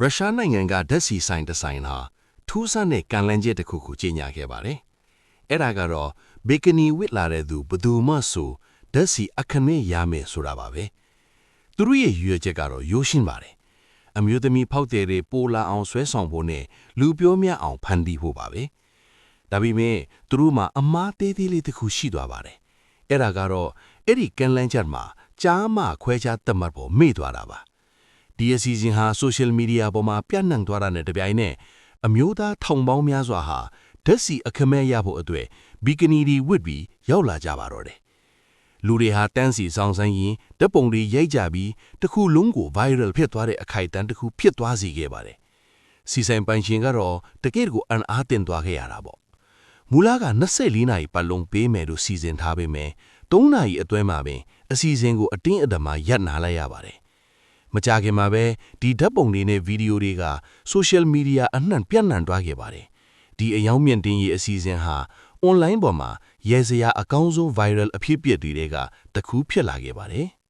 ရုရှားနိုင်ငံကဓာတ်ဆီဆိုင်တစ်ဆိုင်ဟာထူးဆန်းတဲ့ကံလန်းကျက်တစ်ခုကိုကြီးညာခဲ့ပါတယ်။အဲ့ဒါကတော့ဘေကနီဝစ်လာတဲ့သူဘယ်သူမှဆိုဓာတ်ဆီအခမဲ့ရမယ်ဆိုတာပါပဲ။သူတို့ရဲ့ရွေးချက်ကတော့ရိုးရှင်းပါတယ်။အမျိုးသမီးဖောက်တဲ့တွေပိုလာအောင်ဆွဲဆောင်ဖို့နဲ့လူပြောများအောင်ဖန်တီးဖို့ပါပဲ။ဒါပေမဲ့သူတို့မှာအမားသေးသေးလေးတစ်ခုရှိသွားပါတယ်။အဲ့ဒါကတော့အဲ့ဒီကံလန်းချက်မှာကြားမှခွဲခြားသတ်မှတ်ဖို့မေ့သွားတာပါ။ဒီအစီအစဉ်ဟာ social media ပေါ်မှာပြန့်နှံ့သွားတာနဲ့တပြိုင်နက်အမျိုးသားထောင်ပေါင်းများစွာဟာဓာတ်ဆီအခမဲ့ရဖို့အတွက်ဘီကနီဒီဝစ်ပြီးရောက်လာကြပါတော့တယ်။လူတွေဟာတန်းစီဆောင်ဆိုင်ရင်ဓာတ်ပုံတွေရိုက်ကြပြီးတစ်ခုလုံးကို viral ဖြစ်သွားတဲ့အခိုက်အတန့်တစ်ခုဖြစ်သွားစေခဲ့ပါတယ်။စီဆိုင်ပိုင်ရှင်ကတော့တကယ့်ကိုအံ့အားသင့်သွားခဲ့ရတာပေါ့။မူလက24နာရီပတ်လုံးပေးမယ်လို့စီစဉ်ထားပေမဲ့3နာရီအတွင်းမှာပင်အစီအစဉ်ကိုအတင်းအဓမ္မရပ်နာလိုက်ရပါတယ်။မကြခင်မှာပဲဒီဓာတ်ပုံတွေနဲ့ဗီဒီယိုတွေက social media အနှံ့ပြန့်နှံ့သွားခဲ့ပါတယ်။ဒီအယောင်မြင့်တင်ရေးအစီအစဉ်ဟာ online ပေါ်မှာရဲစရာအကောင်းဆုံး viral အဖြစ်အပျက်တွေကတစ်ခုဖြစ်လာခဲ့ပါတယ်။